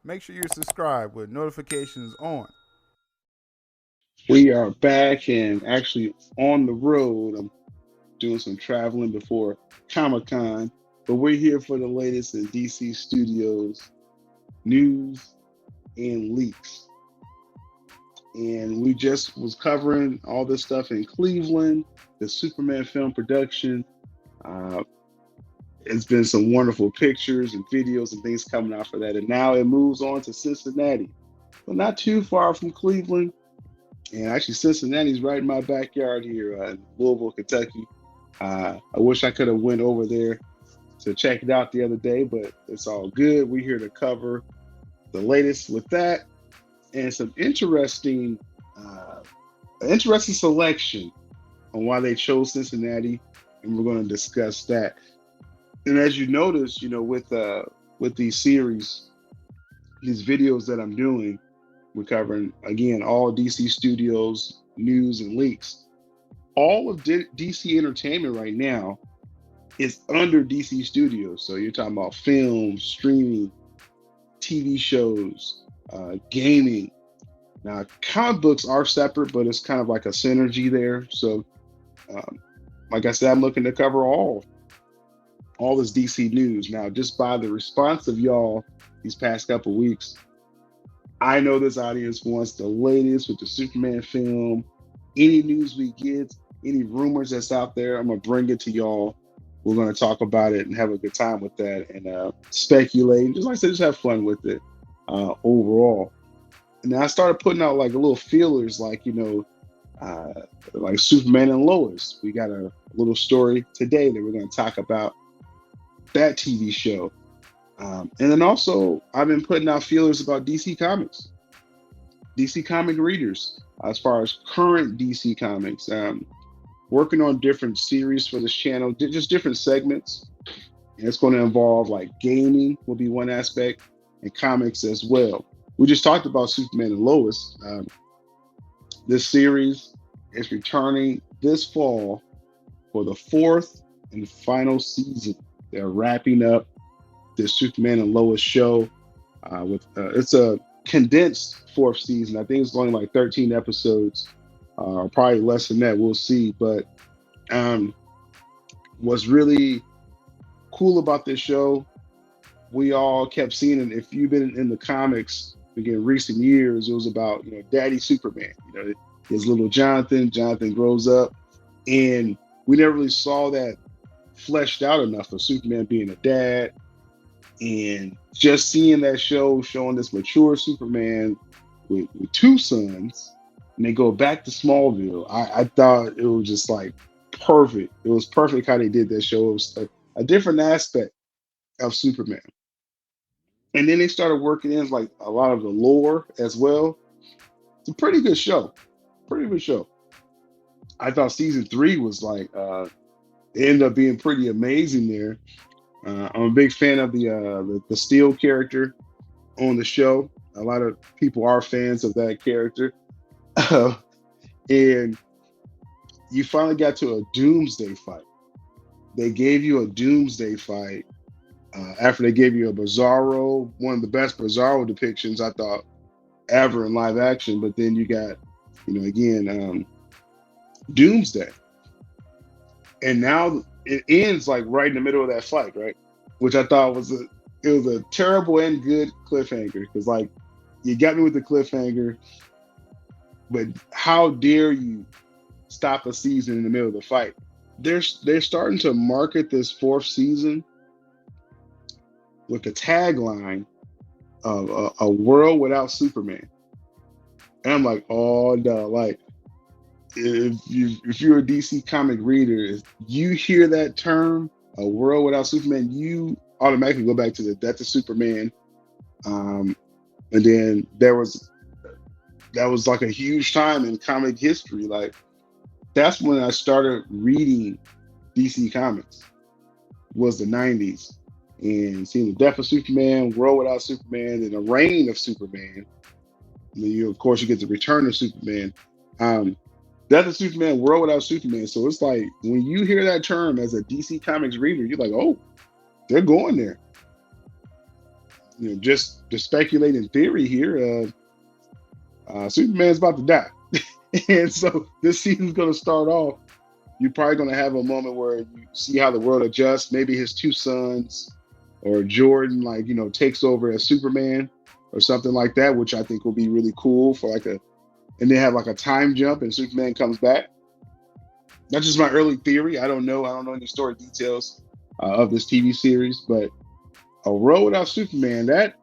Make sure you're subscribed with notifications on. We are back and actually on the road. I'm doing some traveling before Comic Con, but we're here for the latest in DC Studios news and leaks. And we just was covering all this stuff in Cleveland, the Superman film production. Uh, it's been some wonderful pictures and videos and things coming out for that. And now it moves on to Cincinnati. Well, not too far from Cleveland. And actually, Cincinnati's right in my backyard here in Louisville, Kentucky. I wish I could have went over there to check it out the other day, but it's all good. We're here to cover the latest with that and some uh, interesting selection on why they chose Cincinnati, and we're going to discuss that. And as you notice, with these series, these videos that I'm doing, we're covering again all DC Studios news and leaks. All of DC Entertainment right now is under DC Studios. So you're talking about film, streaming, TV shows, gaming. Now, comic books are separate, but it's kind of like a synergy there. So, um, like I said, I'm looking to cover all this DC news. Now, just by the response of y'all these past couple weeks, I know this audience wants the latest with the Superman film. Any news we get, any rumors that's out there, I'm gonna bring it to y'all. We're gonna talk about it and have a good time with that and speculate. Just like I said, just have fun with it overall. And then I started putting out like a little feelers, uh, like Superman and Lois. We got a little story today that we're gonna talk about that TV show. And then also, I've been putting out feelers about DC Comics, DC comic readers, as far as current DC Comics. Working on different series for this channel, just different segments. And it's going to involve like gaming will be one aspect, and comics as well. We just talked about Superman and Lois. This series is returning this fall for the fourth and final season. They're wrapping up the Superman and Lois show with it's a condensed fourth season. I think it's only like 13 episodes, or probably less than that. We'll see. But um, what's really cool about this show, we all kept seeing it. If you've been in the comics again recent years, it was about Daddy Superman. His little Jonathan. Jonathan grows up, and we never really saw that fleshed out enough of Superman being a dad. And just seeing that show showing this mature Superman with two sons, and they go back to Smallville, I thought it was just like perfect. It was perfect how they did that show. It was a different aspect of Superman. And then they started working in like a lot of the lore as well. It's a pretty good show. Pretty good show. I thought season three was like it ended up being pretty amazing there. I'm a big fan of the Steel character on the show. A lot of people are fans of that character, and you finally got to a Doomsday fight. They gave you a Doomsday fight after they gave you a Bizarro, one of the best Bizarro depictions I thought ever in live action. But then you got, again, Doomsday, and now it ends like right in the middle of that fight, right? Which I thought it was a terrible and good cliffhanger because like you got me with the cliffhanger, but how dare you stop a season in the middle of the fight? They're starting to market this fourth season with the tagline of a world without Superman, and I'm like, oh no, like if you're a DC comic reader, if you hear that term, a world without Superman, you automatically go back to the death of Superman. Um, and then that was like a huge time in comic history. Like that's when I started reading DC comics was the '90s and seeing the death of Superman, world without Superman, and the reign of Superman. And then of course you get the return of Superman. Um, Death of Superman, World Without Superman. So it's like when you hear that term as a DC Comics reader, you're like, oh, they're going there. just to speculate in theory here, Superman's about to die. And so this season's going to start off. You're probably going to have a moment where you see how the world adjusts. Maybe his two sons or Jordan, takes over as Superman or something like that, which I think will be really cool for and they have like a time jump and Superman comes back. That's just my early theory. I don't know any story details of this TV series, but a world without Superman, that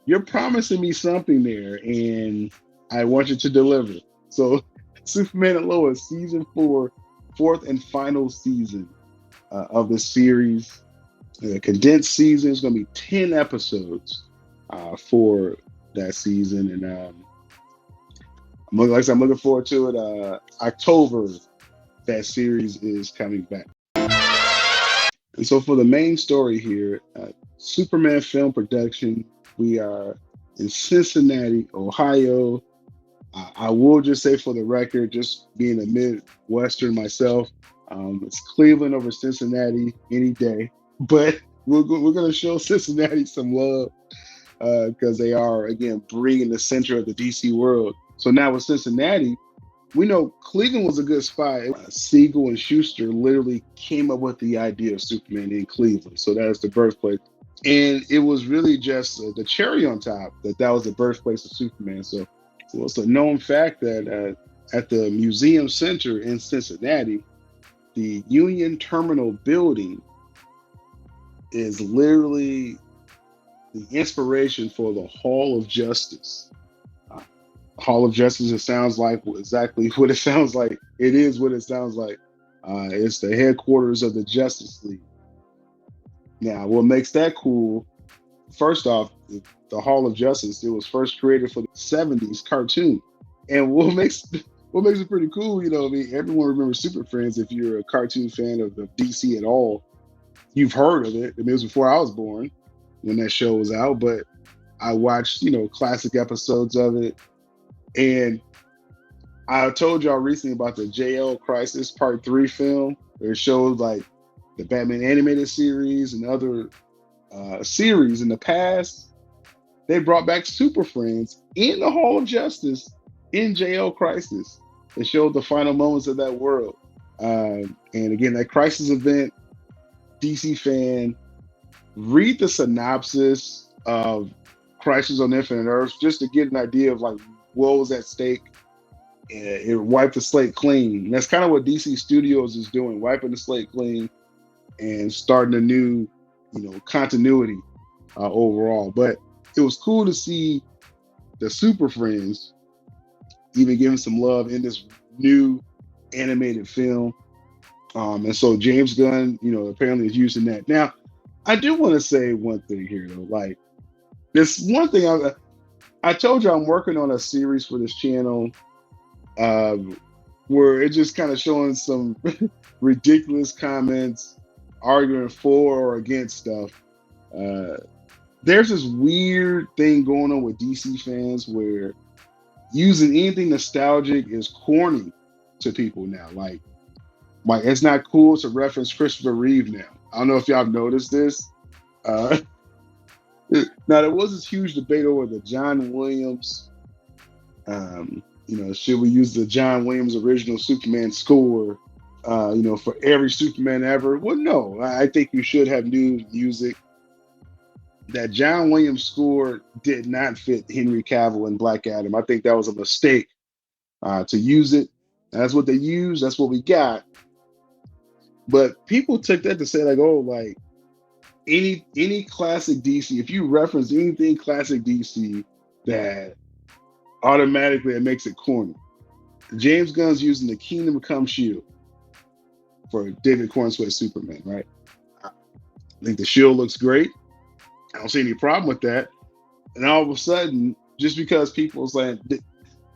you're promising me something there, and I want you to deliver. So, Superman and Lois, season 4, fourth and final season of the series. The condensed season is going to be 10 episodes for that season, and I'm looking forward to it. October, that series is coming back. And so for the main story here, Superman film production, we are in Cincinnati, Ohio. I will just say for the record, just being a Midwestern myself, it's Cleveland over Cincinnati any day. But we're going to show Cincinnati some love because they are, again, bringing the center of the DC world. So now with Cincinnati, we know Cleveland was a good spot. Siegel and Schuster literally came up with the idea of Superman in Cleveland. So that is the birthplace. And it was really just the cherry on top that was the birthplace of Superman. So it's a known fact that at the Museum Center in Cincinnati, the Union Terminal building is literally the inspiration for the Hall of Justice. Hall of Justice, it sounds like exactly what it sounds like. It is what it sounds like. It's the headquarters of the Justice League. Now, what makes that cool, first off, the Hall of Justice, it was first created for the 70s cartoon. And what makes it pretty cool, everyone remembers Superfriends. If you're a cartoon fan of DC at all, you've heard of it. It was before I was born when that show was out, but I watched, classic episodes of it. And I told y'all recently about the JL Crisis Part 3 film. It showed like the Batman animated series and other series in the past. They brought back Superfriends in the Hall of Justice in JL Crisis. It showed the final moments of that world. And again, that Crisis event, DC fan, read the synopsis of Crisis on Infinite Earths just to get an idea of like what was at stake. It wiped the slate clean. And that's kind of what DC Studios is doing, wiping the slate clean and starting a new, continuity overall. But it was cool to see the Super Friends even giving some love in this new animated film. And so James Gunn, apparently is using that. Now, I do want to say one thing here, though. Like, this one thing I told you I'm working on a series for this channel where it's just kind of showing some ridiculous comments, arguing for or against stuff. There's this weird thing going on with DC fans where using anything nostalgic is corny to people now. Like it's not cool to reference Christopher Reeve now. I don't know if y'all have noticed this. Now, there was this huge debate over the John Williams, should we use the John Williams original Superman score, for every Superman ever? Well, no, I think you should have new music. That John Williams score did not fit Henry Cavill and Black Adam. I think that was a mistake to use it. That's what they used. That's what we got. But people took that to say any classic DC, if you reference anything classic DC, that automatically it makes it corny. James Gunn's using the Kingdom Come Shield for David Cornsweat's Superman, right? I think the shield looks great. I don't see any problem with that. And all of a sudden, just because people saying,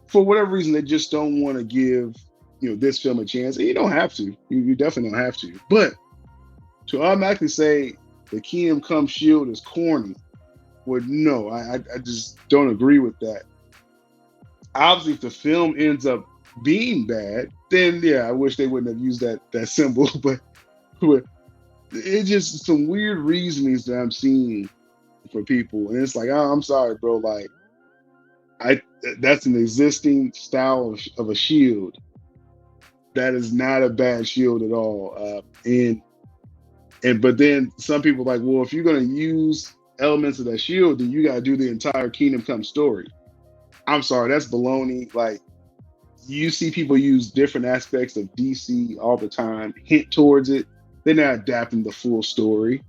for whatever reason, they just don't want to give this film a chance. And you don't have to. You definitely don't have to. But to automatically say the Kingdom Come Shield is corny, well, no, I just don't agree with that. Obviously, if the film ends up being bad, then yeah, I wish they wouldn't have used that symbol. But it's just some weird reasonings that I'm seeing for people, and it's like, oh, I'm sorry, bro. Like, that's an existing style of a shield. That is not a bad shield at all. But then some people are like, well, if you're gonna use elements of that shield, then you gotta do the entire Kingdom Come story. I'm sorry, that's baloney. Like, you see people use different aspects of DC all the time, hint towards it. They're not adapting the full story.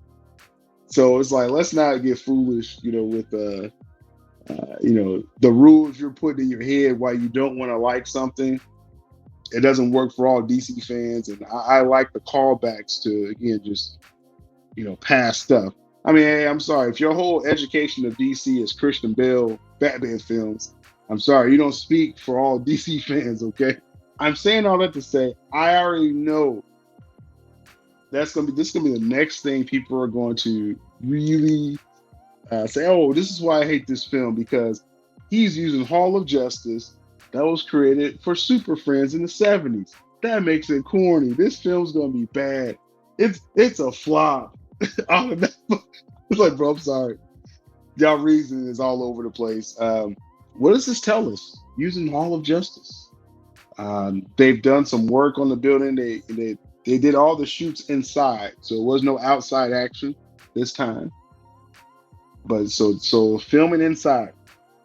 So it's like, let's not get foolish, with the rules you're putting in your head why you don't want to like something. It doesn't work for all DC fans, and I like the callbacks to, again, just past stuff. I mean, hey, I'm sorry if your whole education of DC is Christian Bale Batman films. I'm sorry, you don't speak for all DC fans, okay? I'm saying all that to say, I already know this is gonna be the next thing people are going to really say, oh, this is why I hate this film, because he's using Hall of Justice that was created for Superfriends in the 70s. That makes it corny. This film's gonna be bad. It's a flop. It's like, bro, I'm sorry. Y'all reasoning is all over the place. What does this tell us? Using Hall of Justice. They've done some work on the building. They did all the shoots inside, so it was no outside action this time. But so filming inside.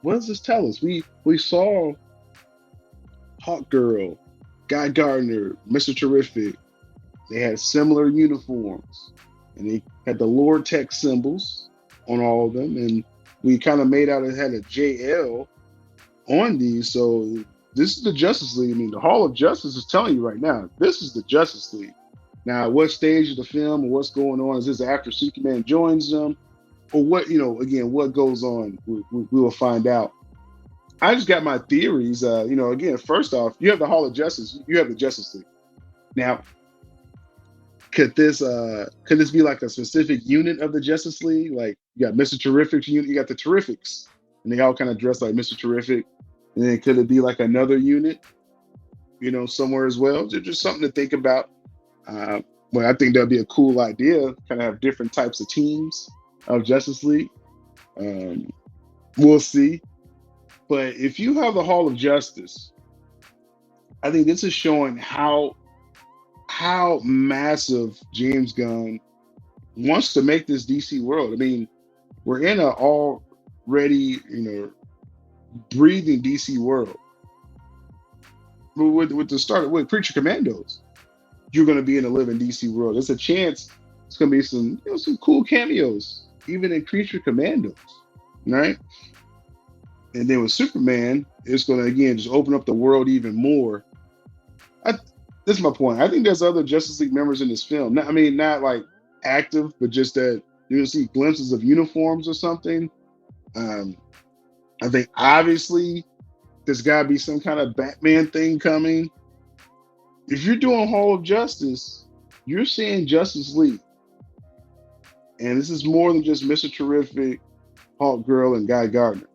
What does this tell us? We saw Hawkgirl, Guy Gardner, Mr. Terrific. They had similar uniforms, and they had the Lord Tech symbols on all of them, and we kind of made out it had a JL on these. So this is the Justice League. I mean, the Hall of Justice is telling you right now, this is the Justice League. Now, what stage of the film or what's going on? Is this after Superman joins them? Or what, again, what goes on? We will find out. I just got my theories. Again, first off, you have the Hall of Justice, you have the Justice League. Now, could this be like a specific unit of the Justice League? Like, you got Mr. Terrific's unit, you got the Terrifics, and they all kind of dress like Mr. Terrific. And then could it be like another unit, somewhere as well? Just something to think about. But I think that'd be a cool idea, kind of have different types of teams of Justice League. We'll see. But if you have the Hall of Justice, I think this is showing how massive James Gunn wants to make this DC world. I mean, we're in an already, breathing DC world. With the start with Creature Commandos, you're going to be in a living DC world. There's a chance it's going to be some cool cameos, even in Creature Commandos, right? And then with Superman, it's going to, again, just open up the world even more. This is my point. I think there's other Justice League members in this film. Not like active, but just that you're going to see glimpses of uniforms or something. I think obviously there's got to be some kind of Batman thing coming. If you're doing Hall of Justice, you're seeing Justice League. And this is more than just Mr. Terrific, Hawkgirl, and Guy Gardner.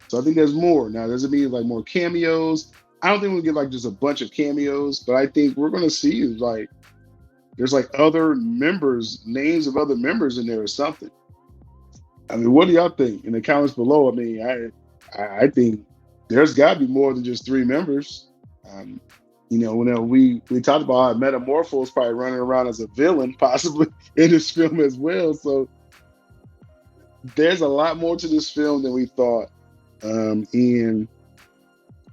So I think there's more. Now, does it mean like more cameos? I don't think we'll get like just a bunch of cameos, but I think we're going to see like there's like other members, names of other members in there or something. I mean, what do y'all think in the comments below? I mean, I think there's got to be more than just 3 members. When we talked about how Metamorpho is probably running around as a villain, possibly in this film as well. So there's a lot more to this film than we thought, and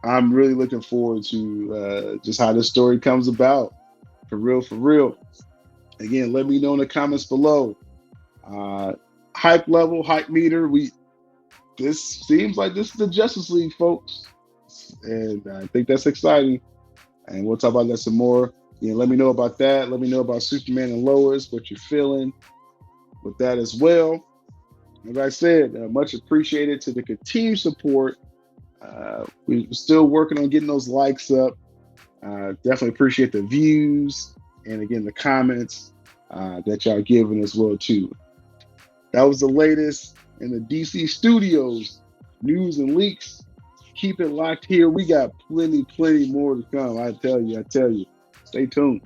I'm really looking forward to just how this story comes about. For real. Again, let me know in the comments below. Hype level, hype meter. This seems like this is the Justice League, folks, and I think that's exciting. And we'll talk about that some more. Let me know about that. Let me know about Superman and Lois, what you're feeling with that as well. As I said, much appreciated to the continued support. We're still working on getting those likes up. Definitely appreciate the views and, again, the comments that y'all giving as well, too. That was the latest in the DC Studios news and leaks. Keep it locked here. We got plenty more to come. I tell you. Stay tuned.